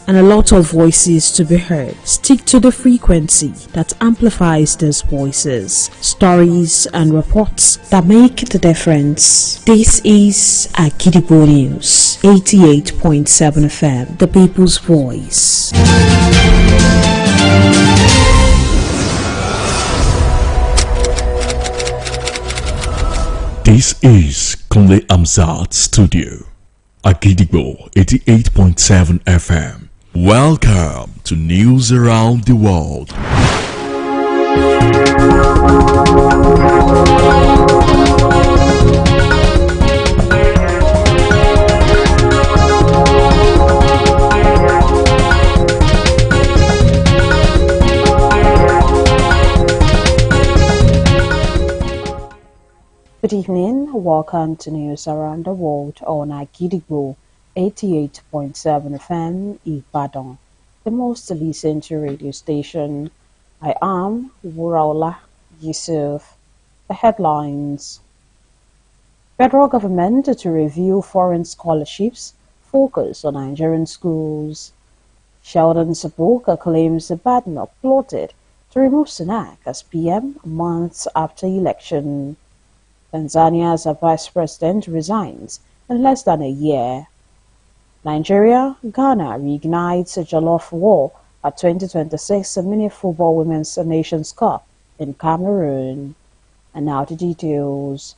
and a lot of voices to be heard. Stick to the frequency that amplifies those voices, stories and reports that make the difference. This is Agidigbo News, 88.7 FM, the people's voice. This is Kunle Amzat Studio, Agidigbo 88.7 FM. Welcome to News Around the World. Good evening, welcome to News Around the World on Agidigbo 88.7 FM Ibadan, the most listened to radio station. I am WURAOLA YUSUFF. The headlines: Federal government to review foreign scholarships, focus on Nigerian schools. Sheldon's book claims Badenoch plotted to remove Sunak as PM months after election. Tanzania's vice president resigns in less than a year. Nigeria, Ghana reignites a Jollof war at 2026 Mini Football Women's Nations Cup in Cameroon. And now the details.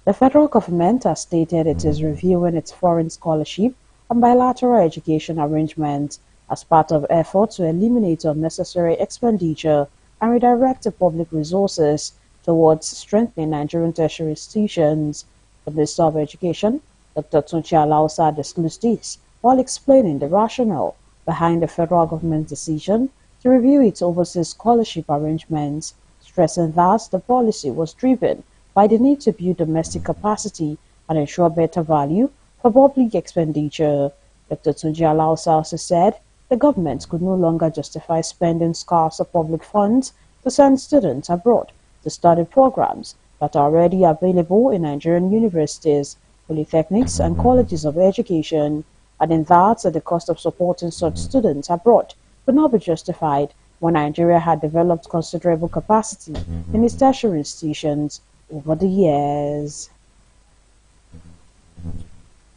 The federal government has stated it is reviewing its foreign scholarship and bilateral education arrangements as part of efforts to eliminate unnecessary expenditure and redirect the public resources towards strengthening Nigerian tertiary institutions. The Minister of Education, Dr. Tunchi Alausa, disclosed this while explaining the rationale behind the federal government's decision to review its overseas scholarship arrangements, stressing that the policy was driven by the need to build domestic capacity and ensure better value for public expenditure. Dr. Tunchi Alausa also said the government could no longer justify spending scarce public funds to send students abroad to study programs that are already available in Nigerian universities, polytechnics, and colleges of education, adding that the cost of supporting such students abroad could not be justified when Nigeria had developed considerable capacity in its tertiary institutions over the years.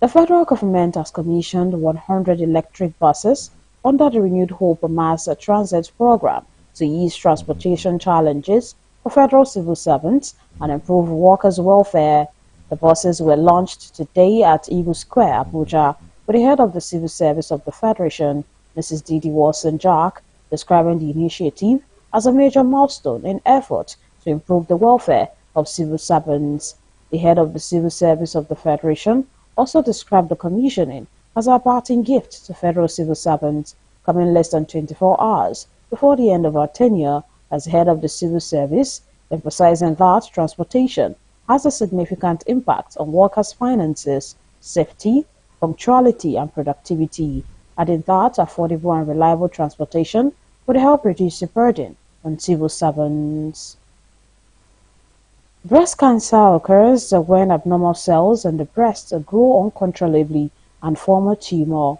The federal government has commissioned 100 electric buses under the Renewed Hope Mass Transit program to ease transportation challenges for federal civil servants and improve workers' welfare. The buses were launched today at Eagle Square, Abuja, with the head of the Civil Service of the Federation, Mrs. Didi Watson-Jack, describing the initiative as a major milestone in effort to improve the welfare of civil servants. The head of the Civil Service of the Federation also described the commissioning as a parting gift to federal civil servants, coming less than 24 hours before the end of our tenure as head of the civil service, emphasizing that transportation has a significant impact on workers' finances, safety, punctuality, and productivity, adding that affordable and reliable transportation would help reduce the burden on civil servants. Breast cancer occurs when abnormal cells in the breast grow uncontrollably and form a tumor.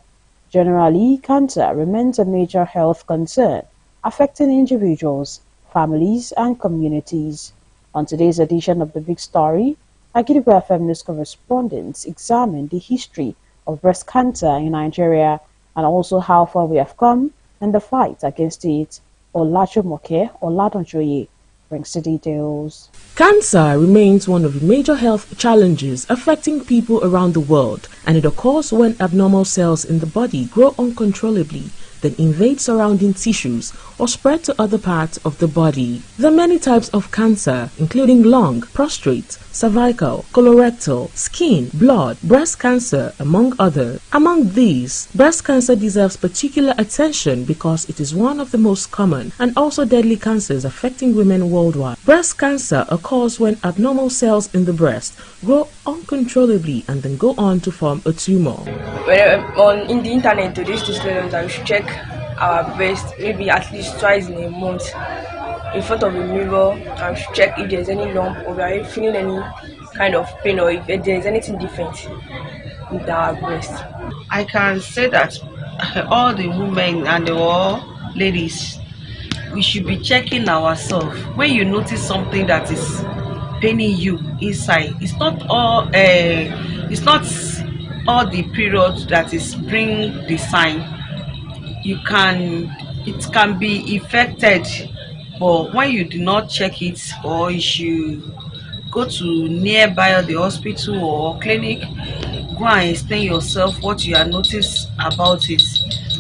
Generally, cancer remains a major health concern, affecting individuals, families, and communities. On today's edition of The Big Story, Agidigbo FM News correspondents examine the history of breast cancer in Nigeria and also how far we have come in the fight against it. Olajumoke Oladonjoye brings the details. Cancer remains one of the major health challenges affecting people around the world, and it occurs when abnormal cells in the body grow uncontrollably, then invade surrounding tissues or spread to other parts of the body. There are many types of cancer, including lung, prostate, cervical, colorectal, skin, blood, breast cancer, among others. Among these, breast cancer deserves particular attention because it is one of the most common and also deadly cancers affecting women worldwide. Breast cancer occurs when abnormal cells in the breast grow uncontrollably and then go on to form a tumor. In the internet, today's students, I should check our breast maybe at least twice in a month in front of a mirror. I should check if there's any lump or we are feeling any kind of pain or if there's anything different with our breast. I can say that all the women and all ladies, we should be checking ourselves. When you notice something that is paining you inside, it's not all the period that is bring the sign. It can be affected, but when you do not check it, or you should go to nearby the hospital or clinic, go and explain yourself what you have noticed about it.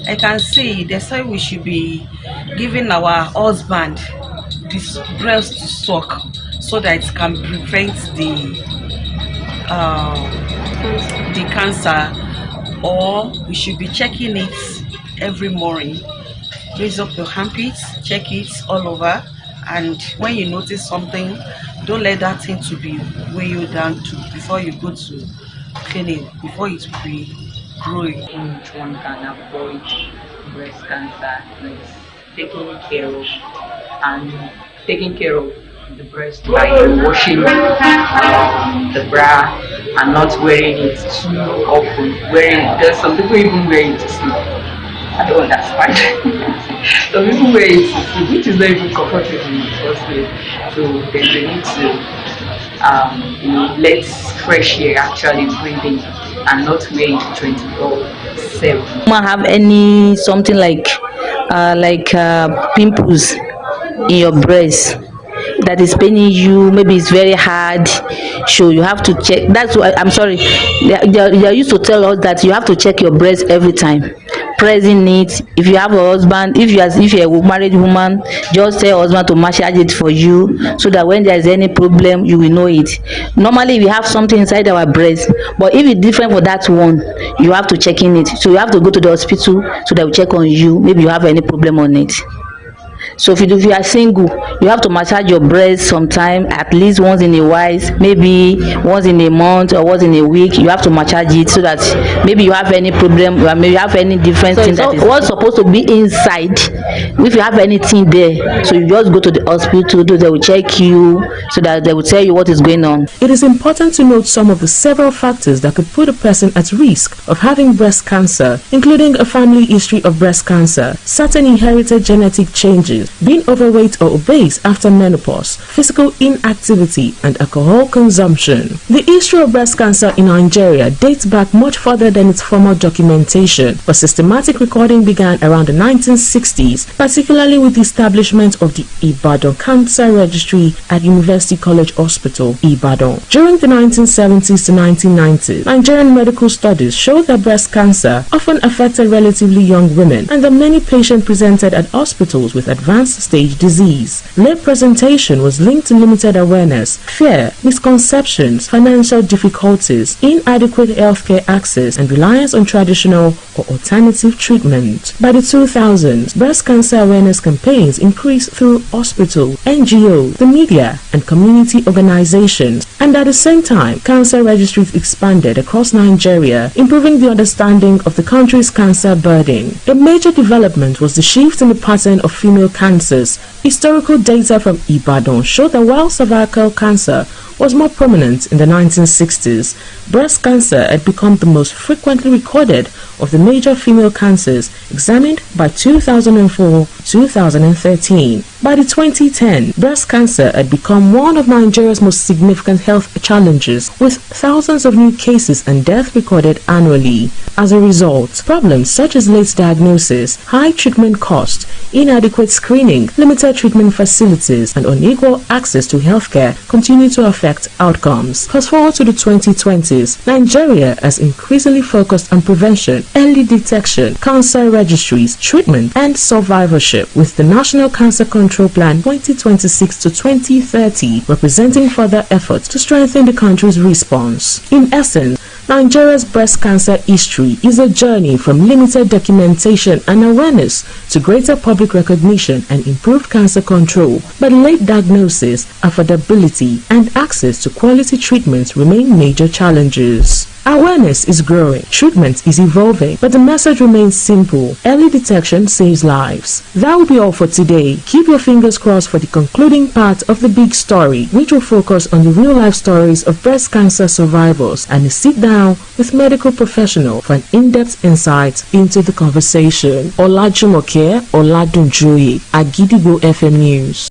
I can say they say we should be giving our husband this breast to suck, so that it can prevent the cancer. Or we should be checking it every morning. Raise up your armpits, check it all over, and when you notice something, don't let that thing to be weigh you down to before you go to clinic, before it will be growing. One can avoid breast cancer is taking care of the breast by washing the bra and not wearing it too often. There's some people even wear it to sleep. I don't understand. Some people wear it to sleep, which is not even comfortable in the first place. So then they need to let fresh air actually breathe in and not wear it 24/7. Have any something like pimples in your breast that is paining you? Maybe it's very hard, so you have to check. That's why I'm sorry, they used to tell us that you have to check your breast every time, pressing it. If you have a husband, if you're a married woman, just tell your husband to massage it for you, so that when there is any problem you will know it. Normally we have something inside our breast, but if it's different for that one, you have to check in it. So you have to go to the hospital so they will check on you, maybe you have any problem on it. So if you are single, you have to massage your breast sometime, at least once in a while, maybe once in a month or once in a week. You have to massage it so that maybe you have any problem, or maybe you have any different thing that is what's supposed to be inside. If you have anything there, so you just go to the hospital, they will check you, so that they will tell you what is going on. It is important to note some of the several factors that could put a person at risk of having breast cancer, including a family history of breast cancer, certain inherited genetic changes, being overweight or obese after menopause, physical inactivity, and alcohol consumption. The history of breast cancer in Nigeria dates back much further than its formal documentation, but systematic recording began around the 1960s, particularly with the establishment of the Ibadan Cancer Registry at University College Hospital, Ibadan. During the 1970s to 1990s, Nigerian medical studies showed that breast cancer often affected relatively young women, and that many patients presented at hospitals with advanced stage disease. Late presentation was linked to limited awareness, fear, misconceptions, financial difficulties, inadequate healthcare access, and reliance on traditional or alternative treatment. By the 2000s, breast cancer awareness campaigns increased through hospitals, NGOs, the media, and community organizations, and at the same time, cancer registries expanded across Nigeria, improving the understanding of the country's cancer burden. A major development was the shift in the pattern of female cancers. Historical data from Ibadan showed that while cervical cancer was more prominent in the 1960s, breast cancer had become the most frequently recorded of the major female cancers examined by 2004-2013. By the 2010, breast cancer had become one of Nigeria's most significant health challenges, with thousands of new cases and deaths recorded annually. As a result, problems such as late diagnosis, high treatment costs, inadequate screening, limited treatment facilities, and unequal access to healthcare continue to affect outcomes. Fast forward to the 2020s, Nigeria has increasingly focused on prevention, early detection, cancer registries, treatment, and survivorship, with the National Cancer Control Plan 2026 to 2030 representing further efforts to strengthen the country's response. In essence, Nigeria's breast cancer history is a journey from limited documentation and awareness to greater public recognition and improved cancer control, but late diagnosis, affordability, and access to quality treatments remain major challenges. Awareness is growing, treatment is evolving, but the message remains simple. Early detection saves lives. That will be all for today. Keep your fingers crossed for the concluding part of the big story, which will focus on the real-life stories of breast cancer survivors and a sit-down with medical professional for an in-depth insight into the conversation. Olajumoke Oladunjoye, Agidigbo FM News.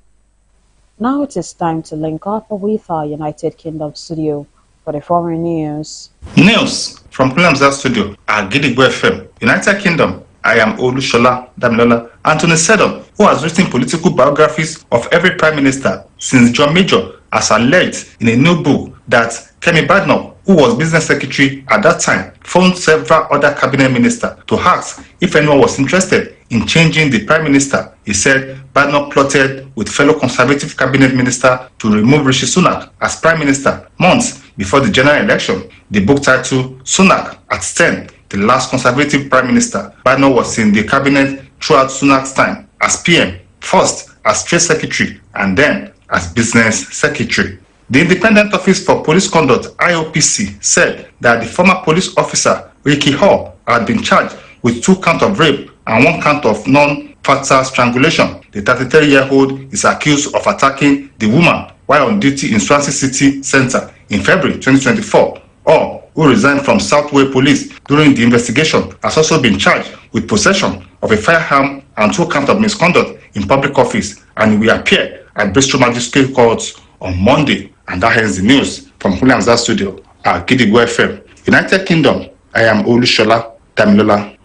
Now it is time to link up with our United Kingdom studio for the foreign news. News from Kulamza Studio at Gidigbo FM, United Kingdom. I am Olushola Damilola. Anthony Seddon, who has written political biographies of every prime minister since John Major, has alleged in a new book that Kemi Badenoch, who was business secretary at that time, phoned several other cabinet ministers to ask if anyone was interested in changing the prime minister. He said Badenoch plotted with fellow conservative cabinet minister to remove Rishi Sunak as prime minister months before the general election. The book titled Sunak at 10, the last conservative prime minister. Badenoch was in the cabinet throughout Sunak's time as PM, first as trade secretary and then as business secretary. The Independent Office for Police Conduct, IOPC, said that the former police officer, Ricky Hall, had been charged with 2 counts of rape and 1 count of non-fatal strangulation. The 33-year-old is accused of attacking the woman while on duty in Swansea City Centre in February 2024, or who resigned from Southway Police during the investigation, has also been charged with possession of a firearm and 2 counts of misconduct in public office, and will appear at Bristol Magistrate Court on Monday. And that ends the news from Kulamza Studio at Gidigbo FM, United Kingdom. I am Olushola Damilola.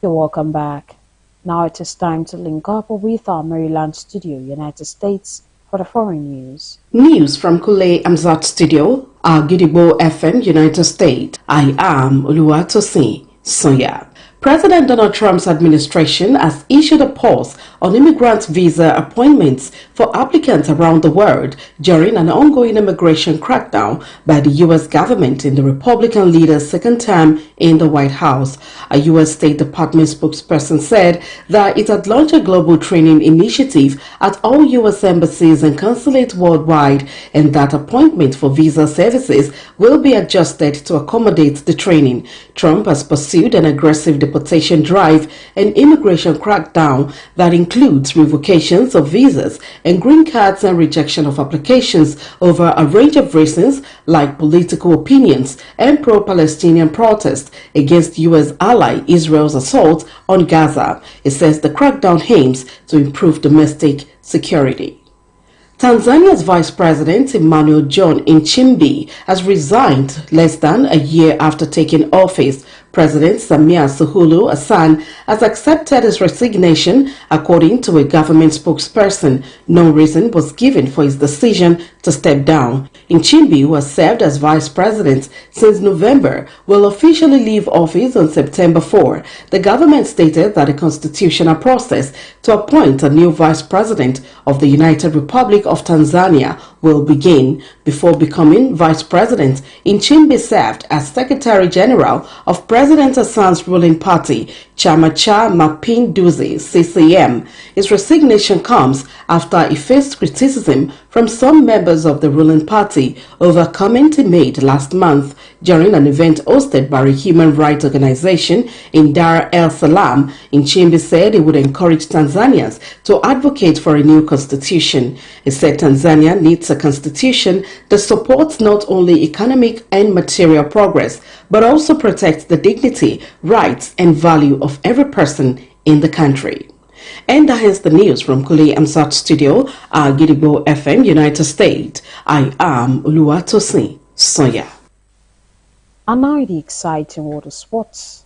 You're welcome back. Now it is time to link up with our Maryland studio, United States, for the foreign news. News from Kule Amzat Studio, Gidigbo FM, United States. I am Oluwatosin Sonya. President Donald Trump's administration has issued a pause on immigrant visa appointments for applicants around the world during an ongoing immigration crackdown by the U.S. government in the Republican leader's second term in the White House. A U.S. State Department spokesperson said that it had launched a global training initiative at all U.S. embassies and consulates worldwide, and that appointments for visa services will be adjusted to accommodate the training. Trump has pursued an aggressive deportation drive and immigration crackdown that includes revocations of visas and green cards and rejection of applications over a range of reasons like political opinions and pro-Palestinian protests against U.S. ally Israel's assault on Gaza. It says the crackdown aims to improve domestic security. Tanzania's Vice President Emmanuel John Nchimbi has resigned less than a year after taking office. President Samia Suluhu Hassan has accepted his resignation, according to a government spokesperson. No reason was given for his decision to step down. Nchimbi, who has served as vice president since November, will officially leave office on September 4. The government stated that a constitutional process to appoint a new vice president of the United Republic of Tanzania will begin. Before becoming vice president, Nchimbi served as Secretary General of President Hassan's ruling party, Chama cha Mapinduzi (CCM). His resignation comes after he faced criticism from some members of the ruling party over a comment he made last month during an event hosted by a human rights organization in Dar es Salaam. Nchimbi said he would encourage Tanzanians to advocate for a new constitution. He said Tanzania needs a constitution that supports not only economic and material progress, but also protects the dignity, rights, and value of every person in the country. And that is the news from Kule Amsat Studio, Gidigbo FM, United States. I am Oluwatosin Sonya. And now the exciting world of sports.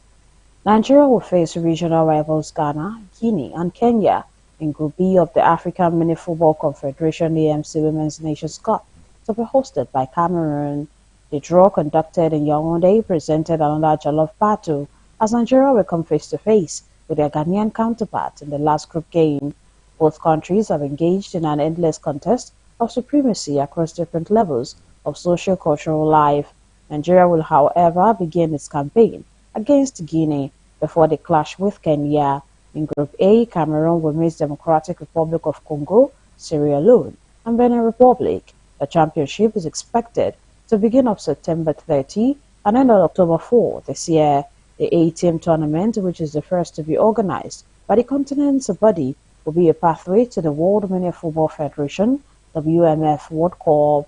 Nigeria will face regional rivals Ghana, Guinea, and Kenya in Group B of the African Mini Football Confederation AMC Women's Nations Cup, to be hosted by Cameroon. The draw conducted in Yaoundé presented another jollof battle as Nigeria will come face to face with their Ghanaian counterparts in the last group game. Both countries have engaged in an endless contest of supremacy across different levels of socio-cultural life. Nigeria will, however, begin its campaign against Guinea before they clash with Kenya. In Group A, Cameroon will meet Democratic Republic of Congo, Sierra Leone, and Benin Republic. The championship is expected to begin on September 30 And then on October 4 this year, the A-Team tournament, which is the first to be organized by the continent's body, will be a pathway to the World Mini Football Federation, WMF World Cup.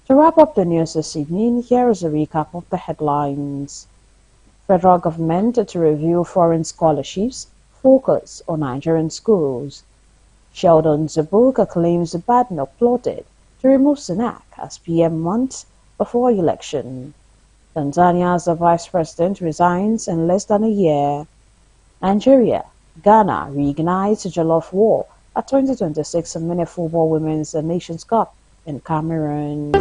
To wrap up the news this evening, here is a recap of the headlines. Federal government to review foreign scholarships, focus on Nigerian schools. Sheldon Zabuka claims Biden plotted to remove Sunak as PM months before election. Tanzania's vice president resigns in less than a year. Nigeria, Ghana reignites Jollof War at 2026 Mini Football Women's Nations Cup in Cameroon.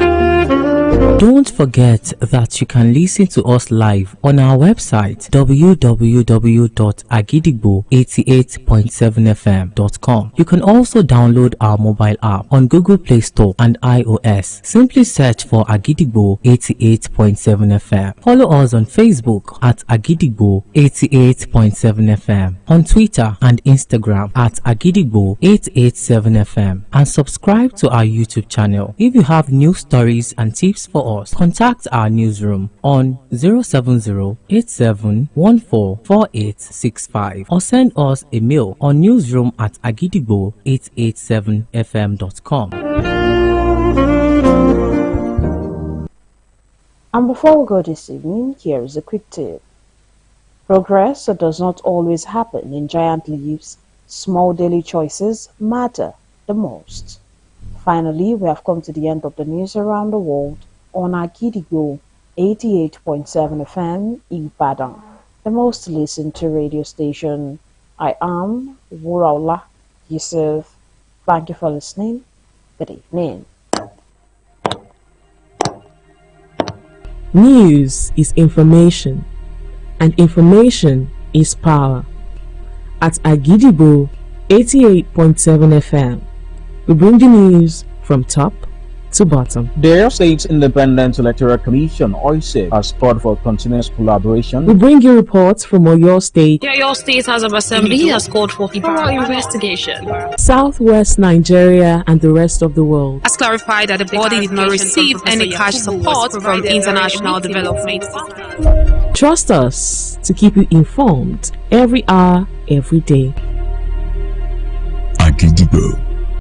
Don't forget that you can listen to us live on our website www.agidigbo88.7fm.com. You can also download our mobile app on Google Play Store and iOS. Simply search for Agidigbo 88.7 FM. Follow us on Facebook at Agidigbo 88.7 FM, on Twitter and Instagram at Agidigbo 887 FM, and subscribe to our YouTube channel. If you have news stories and tips for us, contact our newsroom on 070-8714-4865 or send us a mail on newsroom@agidigbo887fm.com. And before we go this evening, here is a quick tip. Progress does not always happen in giant leaps. Small daily choices matter the most. Finally, we have come to the end of the news around the world on Agidigbo 88.7 FM Ibadan, the most listened to radio station. I am WURAOLA YUSUFF. Thank you for listening. Good evening. News is information, and information is power. At Agidigbo 88.7 FM, we bring the news from top to bottom. The Oyo State Independent Electoral Commission (OISEC) has called for continuous collaboration. We bring you reports from Oyo State. The Oyo State House of Assembly has called for thorough investigation. Southwest Nigeria and the rest of the world. Has clarified that the body did not receive any cash support from international development. Trust us to keep you informed every hour, every day. Agidigbo